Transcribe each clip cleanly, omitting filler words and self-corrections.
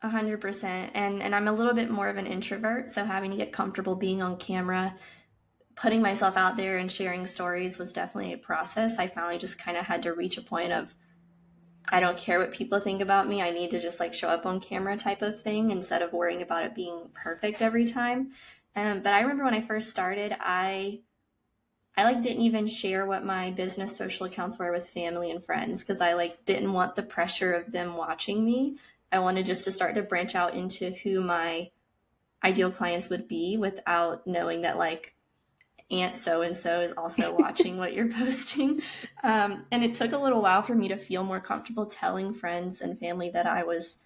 100%. And I'm a little bit more of an introvert, so having to get comfortable being on camera, putting myself out there and sharing stories was definitely a process. I finally just kind of had to reach a point of, I don't care what people think about me. I need to just like show up on camera type of thing instead of worrying about it being perfect every time. But I remember when I first started, I like didn't even share what my business social accounts were with family and friends because I like didn't want the pressure of them watching me. I wanted just to start to branch out into who my ideal clients would be without knowing that like Aunt so and so is also watching what you're posting. And it took a little while for me to feel more comfortable telling friends and family that I was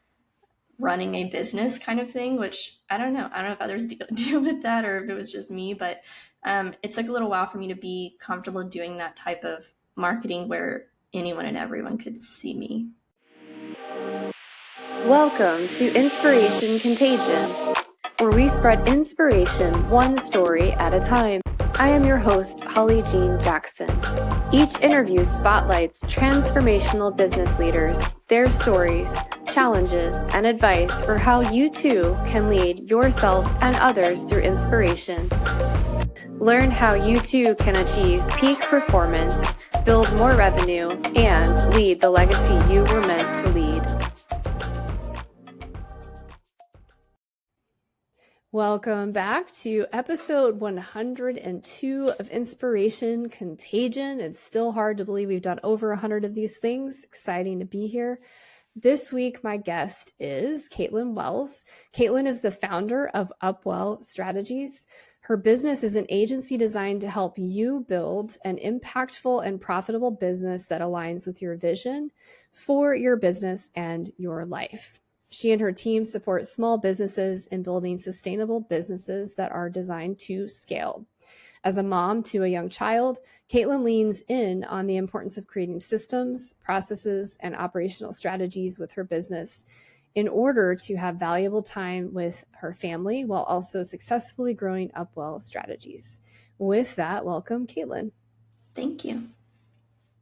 running a business kind of thing, which I don't know. I don't know if others deal with that or if it was just me, but it took a little while for me to be comfortable doing that type of marketing where anyone and everyone could see me. Welcome to Inspiration Contagion, where we spread inspiration one story at a time. I am your host, Holly Jean Jackson. Each interview spotlights transformational business leaders, their stories, challenges, and advice for how you too can lead yourself and others through inspiration. Learn how you too can achieve peak performance, build more revenue, and lead the legacy you were meant to lead. Welcome back to episode 102 of Inspiration Contagion. It's still hard to believe we've done over 100 of these things. Exciting to be here. This week, my guest is Caitlyn Wells. Caitlyn is the founder of Upwell Strategies. Her business is an agency designed to help you build an impactful and profitable business that aligns with your vision for your business and your life. She and her team support small businesses in building sustainable businesses that are designed to scale. As a mom to a young child, Caitlyn leans in on the importance of creating systems, processes, and operational strategies with her business in order to have valuable time with her family while also successfully growing Upwell Strategies. With that, welcome, Caitlyn. Thank you.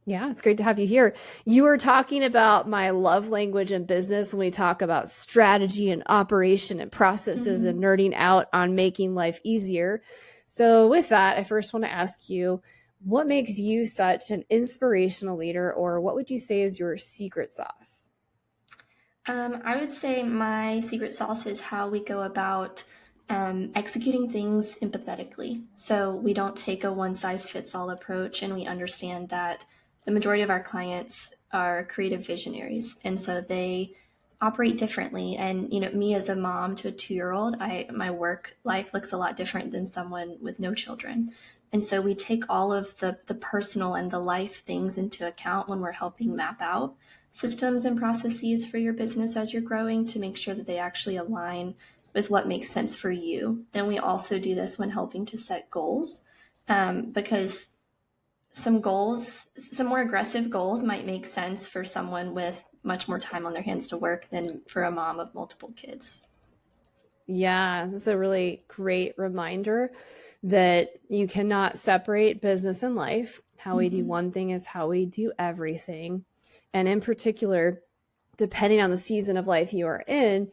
Yeah, it's great to have you here. You were talking about my love language in business when we talk about strategy and operation and processes and nerding out on making life easier. So with that, I first want to ask you, what makes you such an inspirational leader, or what would you say is your secret sauce? I would say my secret sauce is how we go about executing things empathetically. So we don't take a one-size-fits-all approach, and we understand that the majority of our clients are creative visionaries, and so they operate differently. And me as a mom to a 2-year-old, my work life looks a lot different than someone with no children. And so we take all of the personal and the life things into account when we're helping map out systems and processes for your business as you're growing to make sure that they actually align with what makes sense for you. And we also do this when helping to set goals, because some more aggressive goals might make sense for someone with much more time on their hands to work than for a mom of multiple kids. Yeah, that's a really great reminder that you cannot separate business and life. How we do one thing is how we do everything. And in particular, depending on the season of life you are in,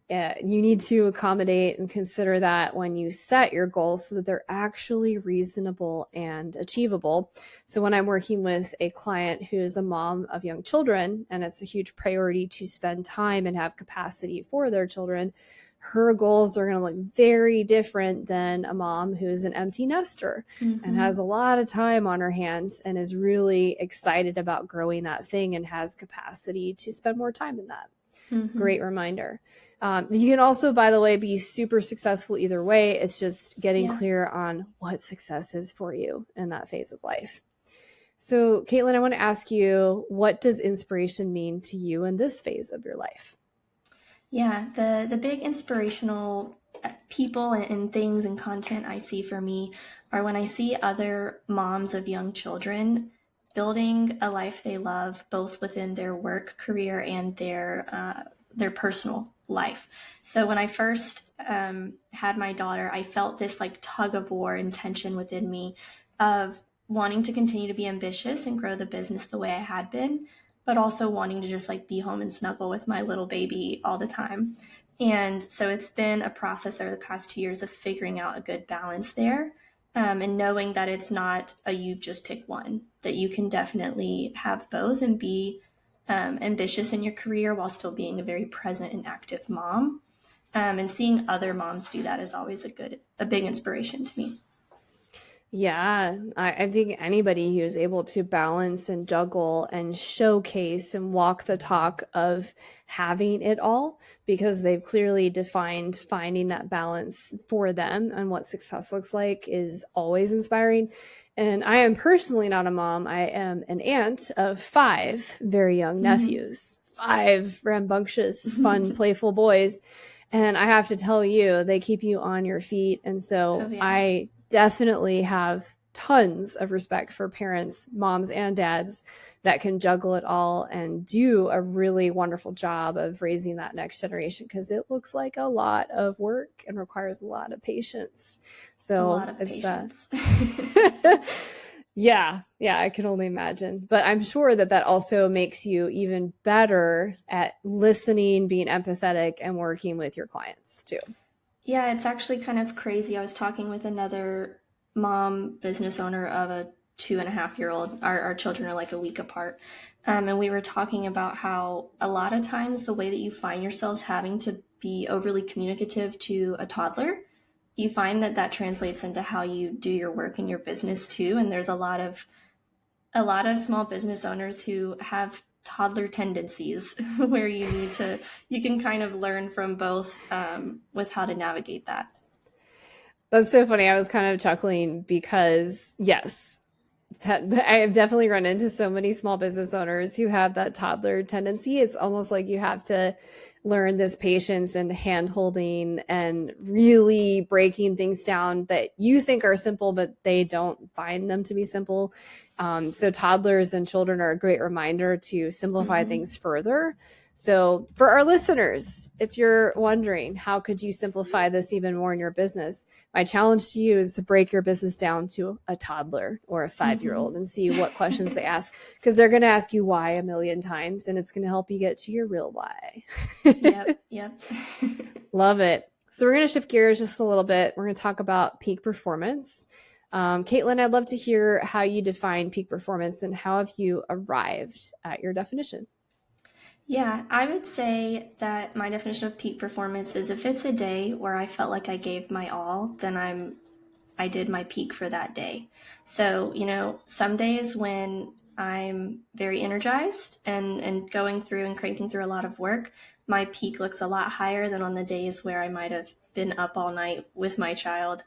you need to accommodate and consider that when you set your goals so that they're actually reasonable and achievable. So when I'm working with a client who is a mom of young children, and it's a huge priority to spend time and have capacity for their children, her goals are going to look very different than a mom who's an empty nester and has a lot of time on her hands and is really excited about growing that thing and has capacity to spend more time in that. Great reminder. You can also, by the way, be super successful either way. It's just getting clear on what success is for you in that phase of life. So, Caitlyn, I want to ask you, what does inspiration mean to you in this phase of your life? Yeah, the big inspirational people and things and content I see for me are when I see other moms of young children building a life they love, both within their work career and their personal life. So when I first had my daughter, I felt this like tug of war and tension within me of wanting to continue to be ambitious and grow the business the way I had been, but also wanting to just like be home and snuggle with my little baby all the time. And so it's been a process over the past 2 years of figuring out a good balance there, and knowing that it's not a you just pick one, that you can definitely have both and be ambitious in your career while still being a very present and active mom. And seeing other moms do that is always a big inspiration to me. Yeah, I think anybody who is able to balance and juggle and showcase and walk the talk of having it all, because they've clearly defined finding that balance for them and what success looks like, is always inspiring. And I am personally not a mom. I am an aunt of 5 very young Mm-hmm. nephews, 5 rambunctious, fun, playful boys. And I have to tell you, they keep you on your feet. And Oh, so yeah. I definitely have tons of respect for parents, moms and dads, that can juggle it all and do a really wonderful job of raising that next generation, because it looks like a lot of work and requires a lot of patience. A So lot of it's patience. yeah, I can only imagine. But I'm sure that that also makes you even better at listening, being empathetic, and working with your clients too. Yeah, it's actually kind of crazy. I was talking with another mom, business owner of a 2.5-year-old. Our children are like a week apart. And we were talking about how a lot of times the way that you find yourselves having to be overly communicative to a toddler, you find that that translates into how you do your work in your business too. And there's a lot of small business owners who have toddler tendencies where you can kind of learn from both, with how to navigate that. That's so funny. I was kind of chuckling because, yes, I have definitely run into so many small business owners who have that toddler tendency. It's almost like you have to learn this patience and hand holding and really breaking things down that you think are simple, but they don't find them to be simple. So toddlers and children are a great reminder to simplify Hmm. things further. So for our listeners, if you're wondering, how could you simplify this even more in your business? My challenge to you is to break your business down to a toddler or a 5 year Hmm. old and see what questions they ask, because they're going to ask you why a million times, and it's going to help you get to your real why. Yep, yep. Love it. So we're going to shift gears just a little bit. We're going to talk about peak performance. Caitlyn, I'd love to hear how you define peak performance and how have you arrived at your definition? Yeah, I would say that my definition of peak performance is if it's a day where I felt like I gave my all, then I did my peak for that day. So, some days when I'm very energized and going through and cranking through a lot of work, my peak looks a lot higher than on the days where I might have been up all night with my child.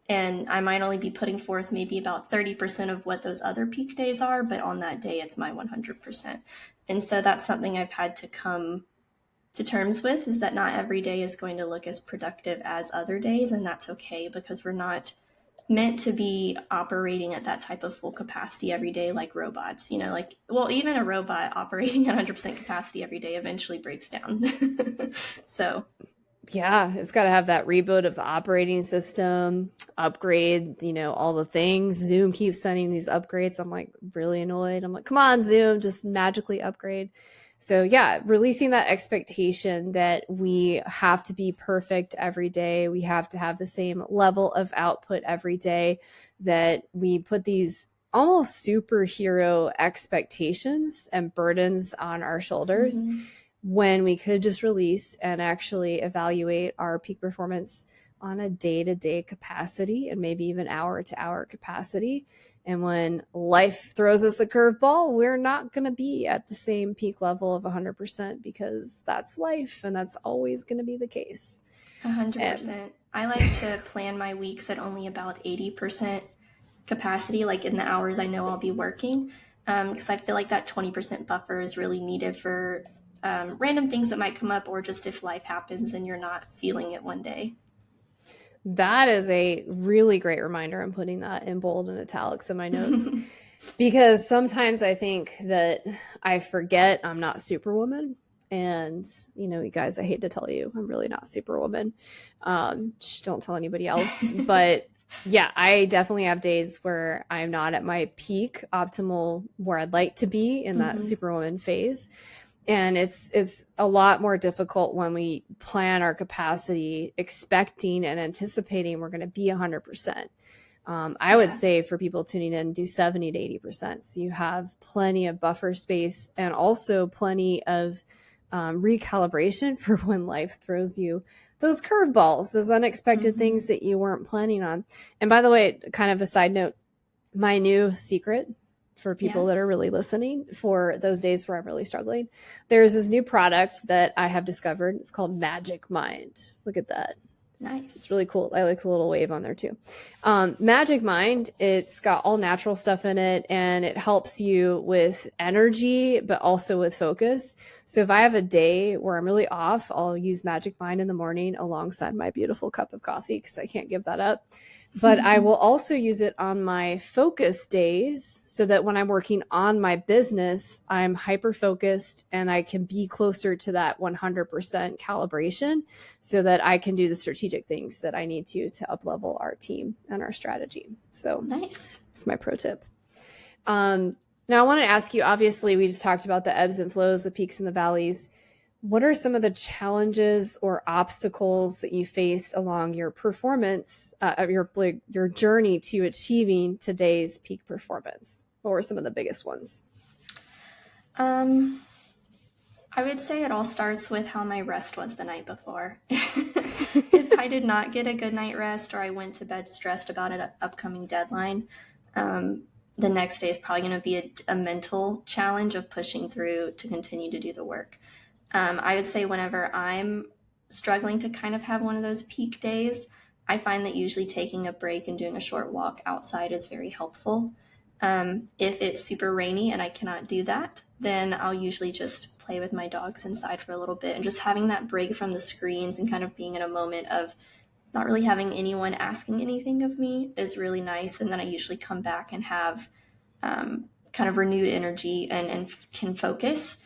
And I might only be putting forth maybe about 30% of what those other peak days are, but on that day, it's my 100%. And so that's something I've had to come to terms with, is that not every day is going to look as productive as other days. And that's okay, because we're not meant to be operating at that type of full capacity every day like robots. Well, even a robot operating at 100% capacity every day eventually breaks down. So, Yeah, it's got to have that reboot of the operating system, upgrade, all the things. Zoom keeps sending these upgrades. I'm like really annoyed. I'm like, come on, Zoom, just magically upgrade. So, yeah, releasing that expectation that we have to be perfect every day. We have to have the same level of output every day, that we put these almost superhero expectations and burdens on our shoulders, mm-hmm. when we could just release and actually evaluate our peak performance on a day-to-day capacity and maybe even hour-to-hour capacity. And when life throws us a curveball, we're not going to be at the same peak level of 100%, because that's life and that's always going to be the case. 100%. I like to plan my weeks at only about 80% capacity, like in the hours I know I'll be working, because I feel like that 20% buffer is really needed for random things that might come up, or just if life happens and you're not feeling it one day. That is a really great reminder. I'm putting that in bold and italics in my notes, because sometimes I think that I forget I'm not Superwoman. And, you guys, I hate to tell you, I'm really not Superwoman. Don't tell anybody else. But Yeah, I definitely have days where I'm not at my peak optimal where I'd like to be in that Hmm. superwoman phase. And it's a lot more difficult when we plan our capacity expecting and anticipating we're going to be 100%. I would Yeah. say for people tuning in, do 70 to 80%. So you have plenty of buffer space and also plenty of recalibration for when life throws you those curveballs, those unexpected Hmm. things that you weren't planning on. And by the way, kind of a side note, my new secret for Yeah. people that are really listening for those days where I'm really struggling, there's this new product that I have discovered. It's called Magic Mind. Look at that. It's Nice. really cool. I like the little wave on there too. Magic Mind, it's got all natural stuff in it and it helps you with energy, but also with focus. So if I have a day where I'm really off, I'll use Magic Mind in the morning alongside my beautiful cup of coffee because I can't give that up. But I will also use it on my focus days so that when I'm working on my business, I'm hyper focused and I can be closer to that 100% calibration so that I can do the strategic things that I need to up level our team and our strategy. So Nice. that's my pro tip. Now, I want to ask you obviously, we just talked about the ebbs and flows, the peaks and the valleys. What are some of the challenges or obstacles that you faced along your performance, your journey to achieving today's peak performance? What were some of the biggest ones? Um, I would say it all starts with how my rest was the night before. If I did not get a good night rest or I went to bed stressed about an upcoming deadline, um, the next day is probably going to be a mental challenge of pushing through to continue to do the work. I would say whenever I'm struggling to kind of have one of those peak days, I find that usually taking a break and doing a short walk outside is very helpful. If it's super rainy and I cannot do that, then I'll usually just play with my dogs inside for a little bit and just having that break from the screens and kind of being in a moment of not really having anyone asking anything of me is really nice. And then I usually come back and have kind of renewed energy and can focus.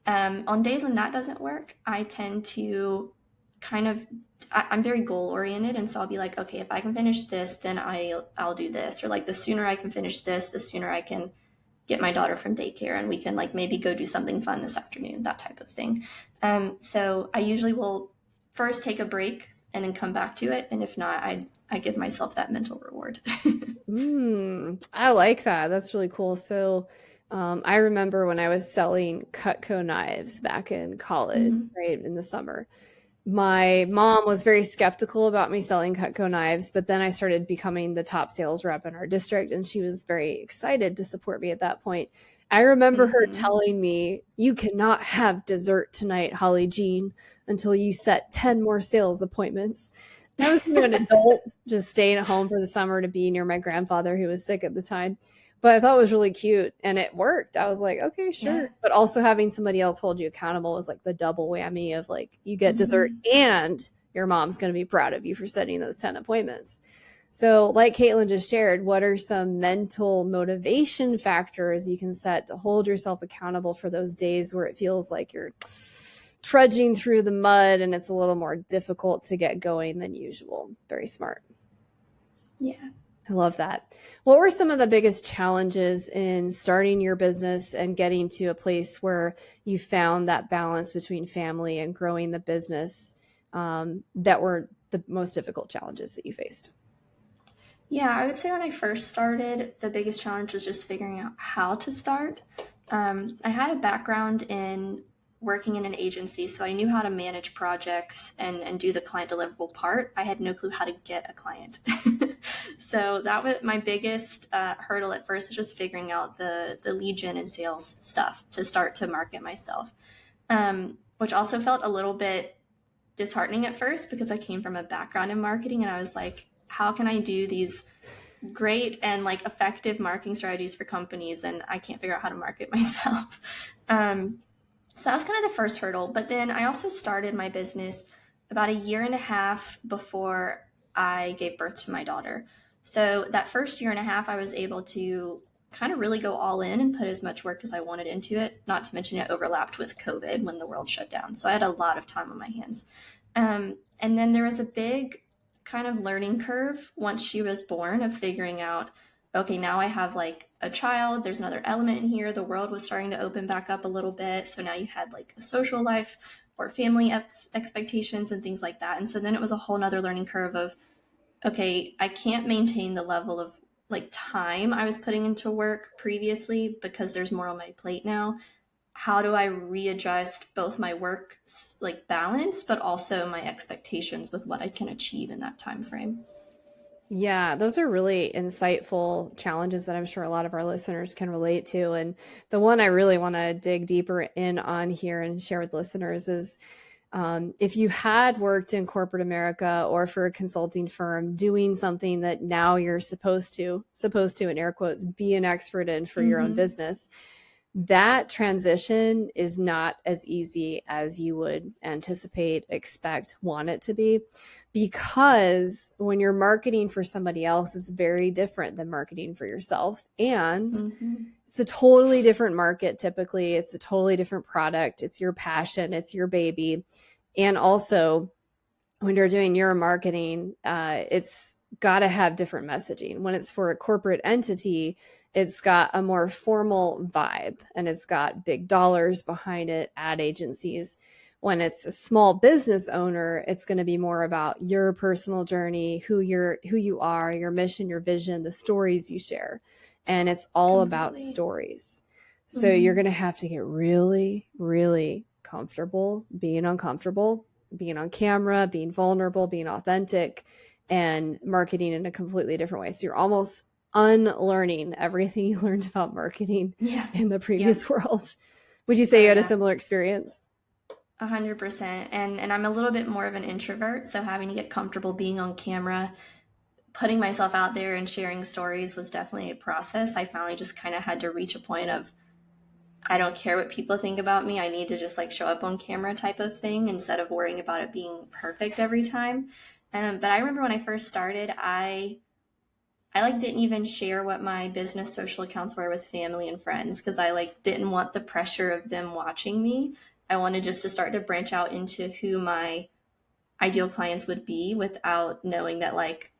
On days when that doesn't work, I tend to kind of I'm very goal oriented, and so I'll be like, okay, if I can finish this, then I'll do this, or like the sooner I can finish this, the sooner I can get my daughter from daycare, and we can like maybe go do something fun this afternoon, that type of thing. So I usually will first take a break and then come back to it, and if not, I give myself that mental reward. I like that. That's really cool. So, I remember when I was selling Cutco knives back in college, Hmm. right, in the summer. My mom was very skeptical about me selling Cutco knives, but then I started becoming the top sales rep in our district, and she was very excited to support me at that point. I remember her Hmm. telling me, "You cannot have dessert tonight, Holly Jean, until you set 10 more sales appointments." I was an adult, just staying at home for the summer to be near my grandfather who was sick at the time. But I thought it was really cute and it worked. I was like, okay, Yeah. sure. But also having somebody else hold you accountable was like the double whammy of like you get dessert Hmm. and your mom's going to be proud of you for setting those 10 appointments. So, like Caitlyn just shared, what are some mental motivation factors you can set to hold yourself accountable for those days where it feels like you're trudging through the mud and it's a little more difficult to get going than usual? Very smart. Yeah. I love that. What were some of the biggest challenges in starting your business and getting to a place where you found that balance between family and growing the business, that were the most difficult challenges that you faced? Yeah, I would say when I first started, the biggest challenge was just figuring out how to start. I had a background in working in an agency, so I knew how to manage projects and do the client deliverable part. I had no clue how to get a client. So that was my biggest hurdle at first, was just figuring out the lead gen and sales stuff to start to market myself, which also felt a little bit disheartening at first because I came from a background in marketing and I was like, how can I do these great and like effective marketing strategies for companies and I can't figure out how to market myself. So that was kind of the first hurdle. But then I also started my business about a year and a half before I gave birth to my daughter. So that first year and a half, I was able to kind of really go all in and put as much work as I wanted into it. Not to mention it overlapped with COVID when the world shut down. So I had a lot of time on my hands. And then there was a big kind of learning curve once she was born of figuring out, okay, now I have like a child, there's another element in here. The world was starting to open back up a little bit. So now you had like a social life or family expectations and things like that. And so then it was a whole nother learning curve of, okay, I can't maintain the level of like time I was putting into work previously because there's more on my plate now. How do I readjust both my work like balance, but also my expectations with what I can achieve in that time frame? Yeah, those are really insightful challenges that I'm sure a lot of our listeners can relate to. And the one I really want to dig deeper in on here and share with listeners is if you had worked in corporate America or for a consulting firm doing something that now you're supposed to in air quotes, be an expert in for your own Mm-hmm. business, that transition is not as easy as you would anticipate, expect, want it to be. Because when you're marketing for somebody else, it's very different than marketing for yourself. And Mm-hmm. it's a totally different market typically. It's a totally different product. It's your passion, it's your baby. And also, when you're doing your marketing, it's got to have different messaging. When it's for a corporate entity, it's got a more formal vibe and it's got big dollars behind it, ad agencies. When it's a small business owner, it's going to be more about your personal journey, who you are, your mission, your vision, the stories you share. And it's all about Completely. stories. So you're Mm-hmm. going to have to get really, really comfortable being uncomfortable, being on camera, being vulnerable, being authentic, and marketing in a completely different way. So you're almost unlearning everything you learned about marketing Yeah. in the Yeah. previous world. Would you say Oh you had a yeah. similar experience? 100%. And I'm a little bit more of an introvert, so having to get comfortable being on camera, putting myself out there and sharing stories was definitely a process. I finally just kind of had to reach a point of, I don't care what people think about me. I need to just like show up on camera type of thing instead of worrying about it being perfect every time. But I remember when I first started, I like didn't even share what my business social accounts were with family and friends because I like didn't want the pressure of them watching me. I wanted just to start to branch out into who my ideal clients would be without knowing that like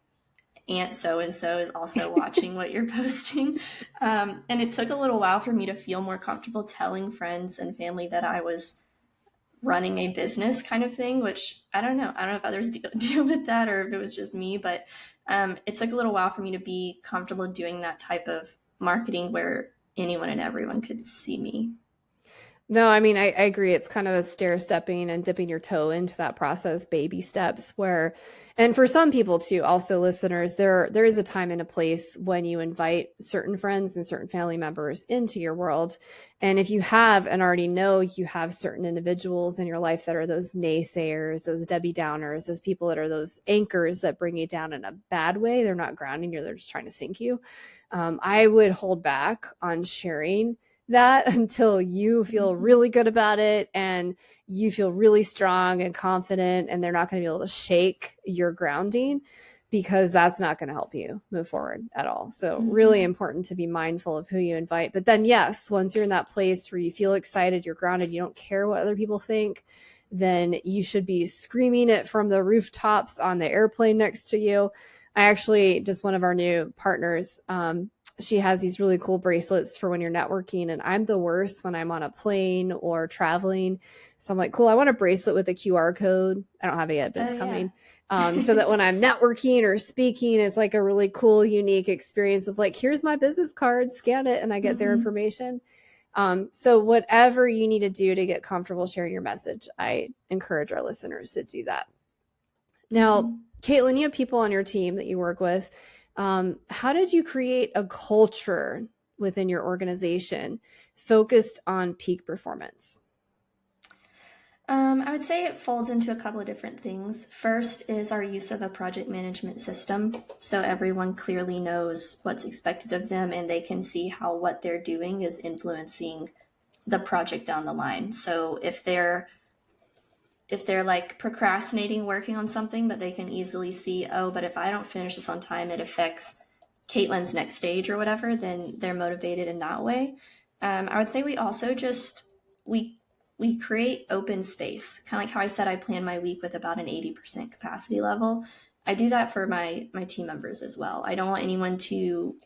Aunt so and so is also watching what you're posting. And it took a little while for me to feel more comfortable telling friends and family that I was running a business kind of thing, which I don't know. I don't know if others deal with that or if it was just me, but it took a little while for me to be comfortable doing that type of marketing where anyone and everyone could see me. No, I mean, I agree. It's kind of a stair stepping and dipping your toe into that process, baby steps where, and for some people too, also listeners, there is a time and a place when you invite certain friends and certain family members into your world. And if you have and already know you have certain individuals in your life that are those naysayers, those Debbie Downers, those people that are those anchors that bring you down in a bad way, they're not grounding you, they're just trying to sink you. I would hold back on sharing that until you feel Mm-hmm. really good about it and you feel really strong and confident, and they're not going to be able to shake your grounding because that's not going to help you move forward at all. So really Mm-hmm. important to be mindful of who you invite. But then yes, once you're in that place where you feel excited, you're grounded, you don't care what other people think, then you should be screaming it from the rooftops on the airplane next to you. I actually, just one of our new partners, she has these really cool bracelets for when you're networking, and I'm the worst when I'm on a plane or traveling. So I'm like, cool, I want a bracelet with a QR code. I don't have it yet, but Oh it's yeah. coming. So that when I'm networking or speaking, it's like a really cool, unique experience of like, here's my business card, scan it, and I get their Mm-hmm. information. So whatever you need to do to get comfortable sharing your message, I encourage our listeners to do that. Now, Mm-hmm. Caitlyn, you have people on your team that you work with. How did you create a culture within your organization focused on peak performance? I would say it falls into a couple of different things. First is our use of a project management system. So everyone clearly knows what's expected of them and they can see how what they're doing is influencing the project down the line. So if they're like procrastinating working on something, but they can easily see, oh, but if I don't finish this on time, it affects Caitlyn's next stage or whatever, then they're motivated in that way. I would say we also just we we create open space, kind of like how I said I plan my week with about an 80% capacity level. I do that for my team members as well. I don't want anyone to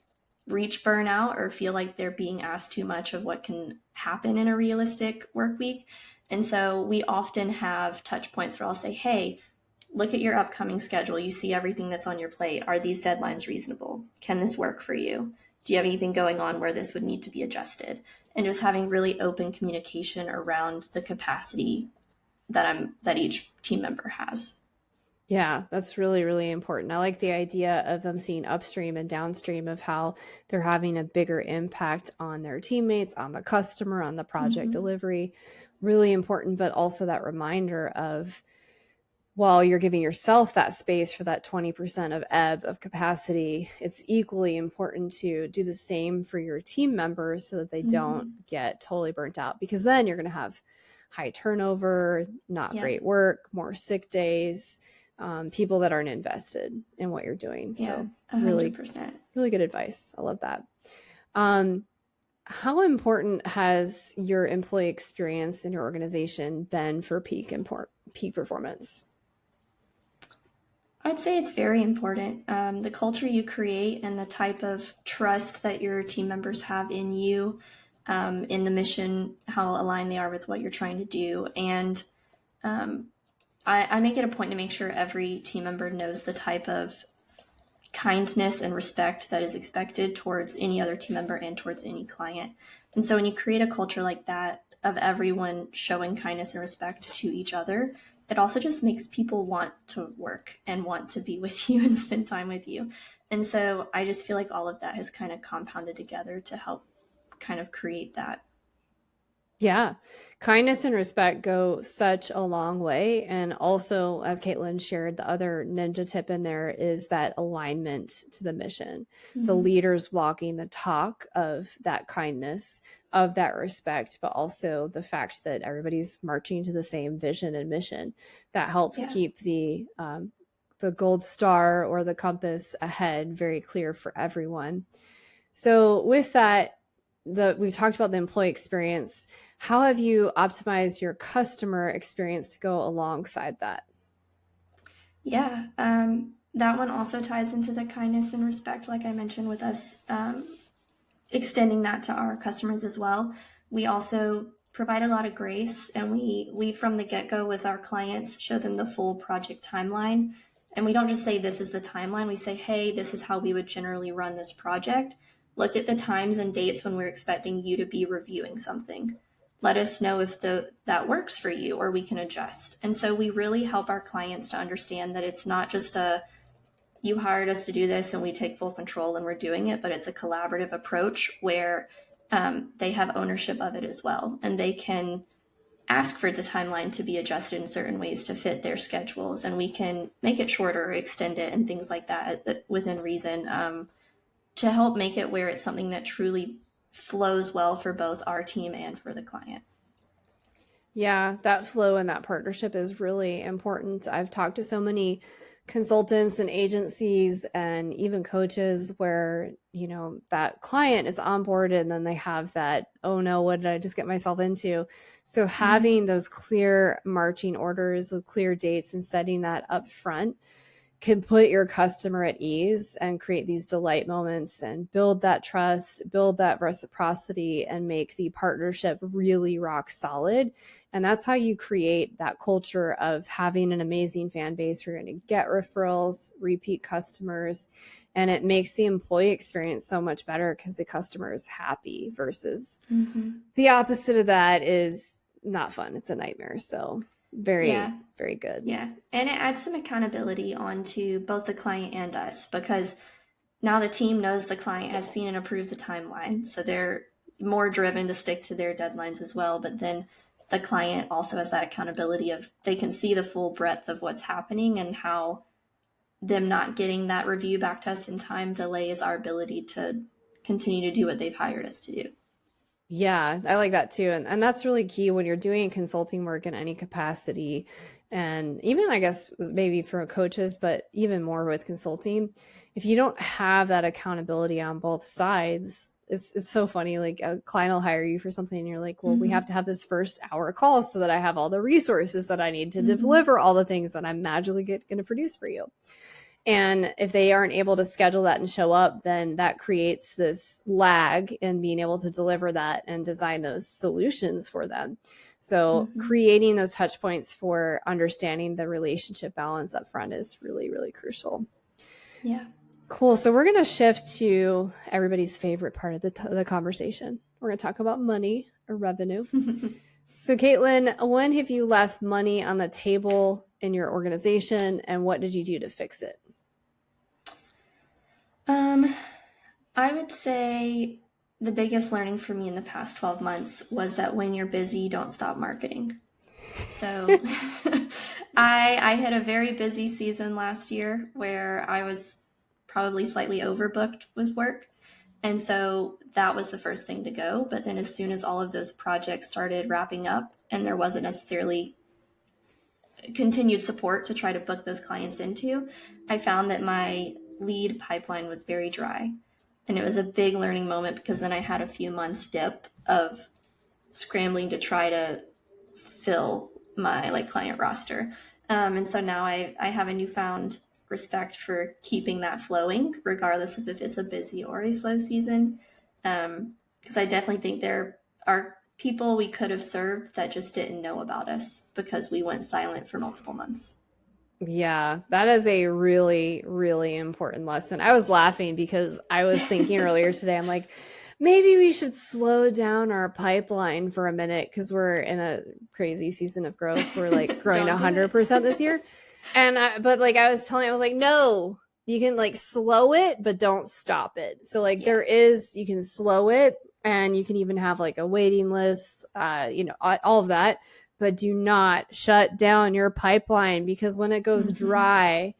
reach burnout or feel like they're being asked too much of what can happen in a realistic work week. And so we often have touch points where I'll say, hey, look at your upcoming schedule. You see everything that's on your plate. Are these deadlines reasonable? Can this work for you? Do you have anything going on where this would need to be adjusted? And just having really open communication around the capacity that each team member has. Yeah, that's really, really important. I like the idea of them seeing upstream and downstream of how they're having a bigger impact on their teammates, on the customer, on the project Mm-hmm. delivery. Really important, but also that reminder of while you're giving yourself that space for that 20% of ebb of capacity, it's equally important to do the same for your team members so that they don't Mm-hmm. get totally burnt out, because then you're going to have high turnover, not Yep. great work, more sick days, people that aren't invested in what you're doing. Yeah. So really, 100%. really good advice. I love that. Um, how important has your employee experience in your organization been for peak performance? I'd say it's very important. The culture you create and the type of trust that your team members have in you, in the mission, how aligned they are with what you're trying to do. And um, I make it a point to make sure every team member knows the type of kindness and respect that is expected towards any other team member and towards any client. And so when you create a culture like that of everyone showing kindness and respect to each other, it also just makes people want to work and want to be with you and spend time with you. And so I just feel like all of that has kind of compounded together to help kind of create that. Yeah, kindness and respect go such a long way. And also, as Caitlyn shared, the other ninja tip in there is that alignment to the mission. The Mm-hmm. leaders walking the talk of that kindness, of that respect, but also the fact that everybody's marching to the same vision and mission. That helps Yeah. keep the gold star or the compass ahead very clear for everyone. So, with that, we've talked about the employee experience. How have you optimized your customer experience to go alongside that? Yeah. That one also ties into the kindness and respect, like I mentioned, with us extending that to our customers as well. We also provide a lot of grace, and we from the get-go with our clients show them the full project timeline. And we don't just say this is the timeline. We say, hey, this is how we would generally run this project. Look at the times and dates when we're expecting you to be reviewing something. Let us know if that works for you, or we can adjust. And so we really help our clients to understand that it's not just a you hired us to do this and we take full control and we're doing it, but it's a collaborative approach where they have ownership of it as well. And they can ask for the timeline to be adjusted in certain ways to fit their schedules. And we can make it shorter or extend it and things like that within reason, to help make it where it's something that truly flows well for both our team and for the client. Yeah, that flow and that partnership is really important. I've talked to so many consultants and agencies and even coaches where, that client is onboarded and then they have that, oh no, what did I just get myself into? So Mm-hmm. having those clear marching orders with clear dates and setting that up front can put your customer at ease and create these delight moments and build that trust, build that reciprocity, and make the partnership really rock solid. And that's how you create that culture of having an amazing fan base. You're going to get referrals, repeat customers, and it makes the employee experience so much better because the customer is happy versus Mm-hmm. the opposite of that is not fun. It's a nightmare. So very, Yeah. very good. Yeah. And it adds some accountability onto both the client and us, because now the team knows the client has seen and approved the timeline. So they're more driven to stick to their deadlines as well. But then the client also has that accountability of they can see the full breadth of what's happening and how them not getting that review back to us in time delays our ability to continue to do what they've hired us to do. Yeah, I like that too. And that's really key when you're doing consulting work in any capacity. And even, I guess, maybe for coaches, but even more with consulting, if you don't have that accountability on both sides, it's so funny. Like a client will hire you for something and you're like, well, we have Mm-hmm. to have this first hour call so that I have all the resources that I need to Mm-hmm. deliver all the things that I'm magically going to produce for you. And if they aren't able to schedule that and show up, then that creates this lag in being able to deliver that and design those solutions for them. So Mm-hmm. creating those touch points for understanding the relationship balance up front is really, really crucial. Yeah. Cool. So we're going to shift to everybody's favorite part of the conversation. We're going to talk about money or revenue. So Caitlyn, when have you left money on the table in your organization, and what did you do to fix it? I would say the biggest learning for me in the past 12 months was that when you're busy, don't stop marketing. So I had a very busy season last year where I was probably slightly overbooked with work. And so that was the first thing to go. But then as soon as all of those projects started wrapping up and there wasn't necessarily continued support to try to book those clients into, I found that my lead pipeline was very dry. And it was a big learning moment because then I had a few months dip of scrambling to try to fill my client roster. And so now I have a newfound respect for keeping that flowing, regardless of if it's a busy or a slow season. Because I definitely think there are people we could have served that just didn't know about us because we went silent for multiple months. Yeah, that is a really, really important lesson. I was laughing because I was thinking earlier today, I'm like, maybe we should slow down our pipeline for a minute because we're in a crazy season of growth. We're like growing 100% this year. But I was like, no, you can slow it, but don't stop it. So you can slow it, and you can even have a waiting list, all of that, but do not shut down your pipeline, because when it goes dry,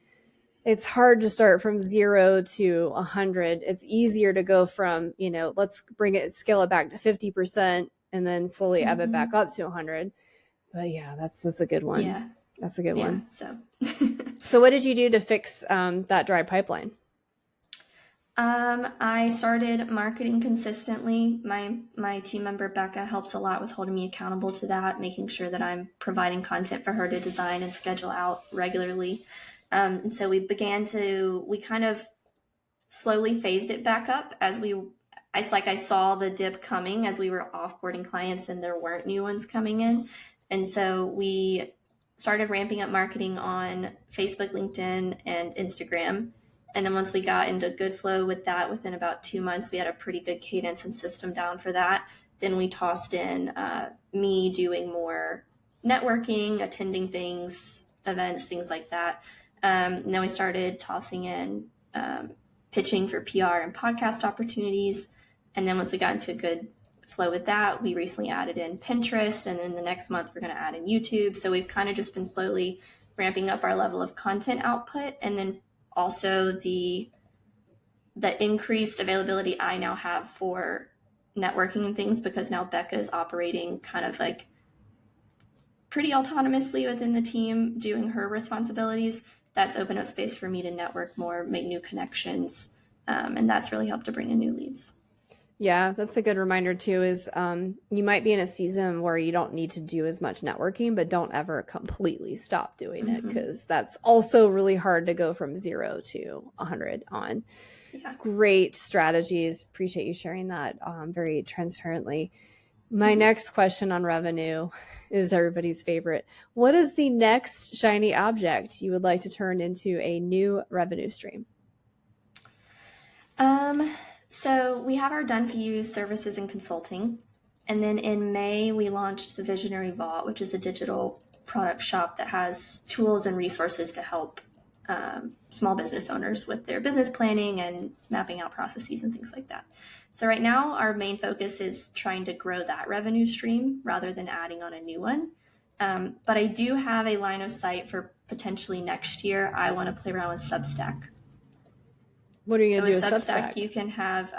it's hard to start from 0 to 100. It's easier to go from, let's scale it back to 50% and then slowly ebb it back up to 100. But yeah, that's a good one. Yeah. That's a good one. So, so what did you do to fix that dry pipeline? I started marketing consistently. My team member Becca helps a lot with holding me accountable to that, making sure that I'm providing content for her to design and schedule out regularly. And so we kind of slowly phased it back up as I saw the dip coming as we were offboarding clients and there weren't new ones coming in. And so we started ramping up marketing on Facebook, LinkedIn, and Instagram. And then once we got into good flow with that, within about 2 months, we had a pretty good cadence and system down for that. Then we tossed in me doing more networking, attending things, events, things like that. And then we started tossing in pitching for PR and podcast opportunities. And then once we got into a good flow with that, we recently added in Pinterest. And then the next month, we're going to add in YouTube. So we've kind of just been slowly ramping up our level of content output. And then also the increased availability I now have for networking and things, because now Becca is operating kind of pretty autonomously within the team, doing her responsibilities. That's opened up space for me to network more, make new connections, and that's really helped to bring in new leads. Yeah, that's a good reminder too, is you might be in a season where you don't need to do as much networking, but don't ever completely stop doing it, because that's also really hard to go from 0 to 100 on. Yeah. Great strategies. Appreciate you sharing that very transparently. My next question on revenue is everybody's favorite. What is the next shiny object you would like to turn into a new revenue stream? So we have our done for you services and consulting. And then in May, we launched the Visionary Vault, which is a digital product shop that has tools and resources to help small business owners with their business planning and mapping out processes and things like that. So right now, our main focus is trying to grow that revenue stream rather than adding on a new one. But I do have a line of sight for potentially next year. I want to play around with Substack. What are you going to do with Substack? You can have,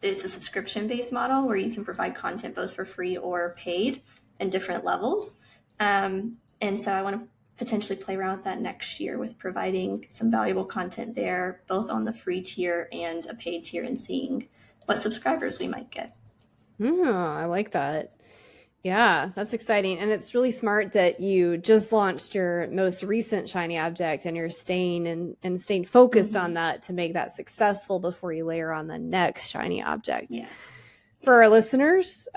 it's a subscription-based model where you can provide content both for free or paid in different levels. And so I want to potentially play around with that next year with providing some valuable content there, both on the free tier and a paid tier, and seeing what subscribers we might get. I like that. Yeah, that's exciting. And it's really smart that you just launched your most recent shiny object and you're staying and staying focused on that to make that successful before you layer on the next shiny object. Yeah. For our listeners,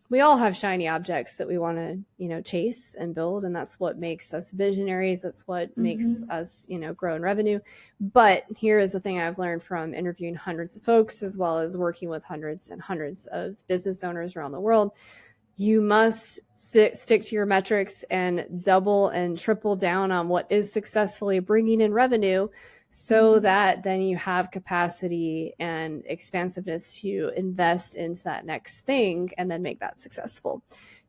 we all have shiny objects that we want to, chase and build. And that's what makes us visionaries. That's what makes us, grow in revenue. But here is the thing I've learned from interviewing hundreds of folks, as well as working with hundreds and hundreds of business owners around the world. You must stick to your metrics and double and triple down on what is successfully bringing in revenue, so that then you have capacity and expansiveness to invest into that next thing and then make that successful.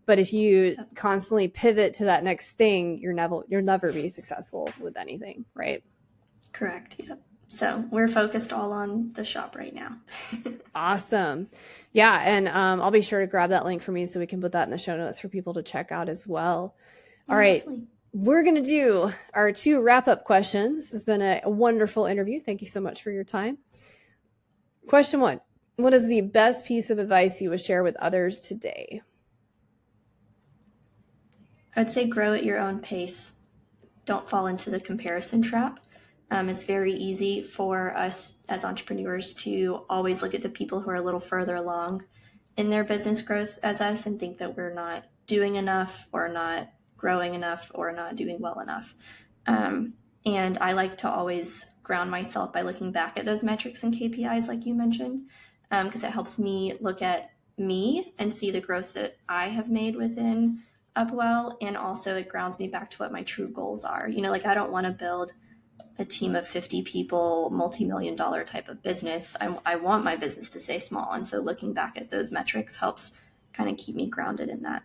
But if you constantly pivot to that next thing, you'll never be successful with anything, right? Correct. Yep. So we're focused all on the shop right now. Awesome. Yeah. And I'll be sure to grab that link for me so we can put that in the show notes for people to check out as well. All right. Definitely. We're going to do our 2 wrap-up questions. This has been a wonderful interview. Thank you so much for your time. Question 1, what is the best piece of advice you would share with others today? I'd say grow at your own pace. Don't fall into the comparison trap. It's very easy for us as entrepreneurs to always look at the people who are a little further along in their business growth as us and think that we're not doing enough or not growing enough or not doing well enough. And I like to always ground myself by looking back at those metrics and KPIs like you mentioned, because it helps me look at me and see the growth that I have made within Upwell. And also it grounds me back to what my true goals are. I don't want to build a team of 50 people, multi-million-dollar type of business. I want my business to stay small. And so looking back at those metrics helps kind of keep me grounded in that.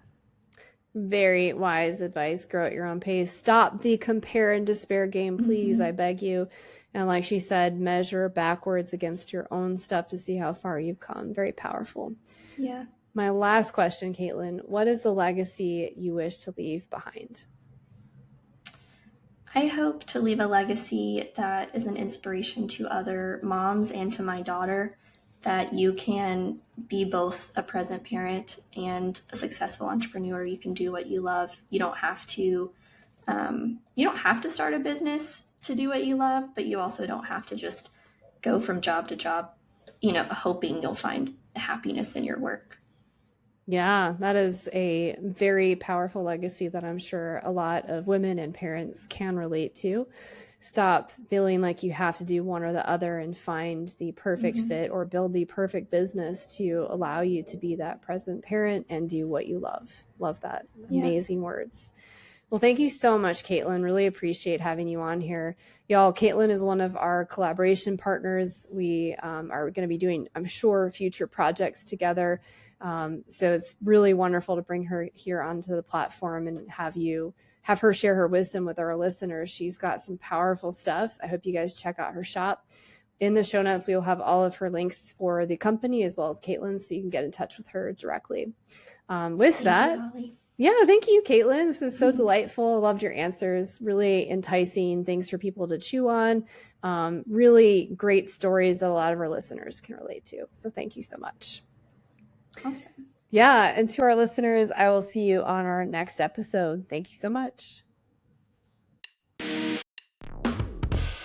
Very wise advice. Grow at your own pace. Stop the compare and despair game, please. I beg you. And like she said, measure backwards against your own stuff to see how far you've come. Very powerful. Yeah. My last question, Caitlyn, what is the legacy you wish to leave behind? I hope to leave a legacy that is an inspiration to other moms and to my daughter, that you can be both a present parent and a successful entrepreneur. You can do what you love. You don't have to start a business to do what you love, but you also don't have to just go from job to job, hoping you'll find happiness in your work. Yeah, that is a very powerful legacy that I'm sure a lot of women and parents can relate to. Stop feeling like you have to do one or the other and find the perfect fit or build the perfect business to allow you to be that present parent and do what you love. Love that. Yeah. Amazing words. Well, thank you so much, Caitlyn. Really appreciate having you on here. Y'all, Caitlyn is one of our collaboration partners. We are going to be doing, I'm sure, future projects together. So it's really wonderful to bring her here onto the platform and have her share her wisdom with our listeners. She's got some powerful stuff. I hope you guys check out her shop. In the show notes, we will have all of her links for the company as well as Caitlyn, so you can get in touch with her directly. Thank you, Caitlyn. This is so delightful. I loved your answers. Really enticing things for people to chew on. Really great stories that a lot of our listeners can relate to. So thank you so much. Awesome. Yeah. And to our listeners, I will see you on our next episode. Thank you so much.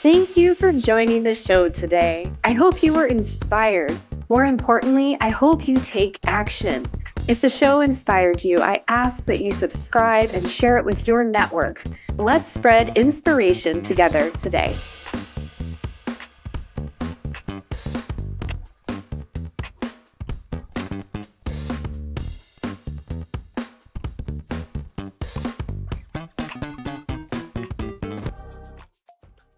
Thank you for joining the show today. I hope you were inspired. More importantly, I hope you take action. If the show inspired you, I ask that you subscribe and share it with your network. Let's spread inspiration together today.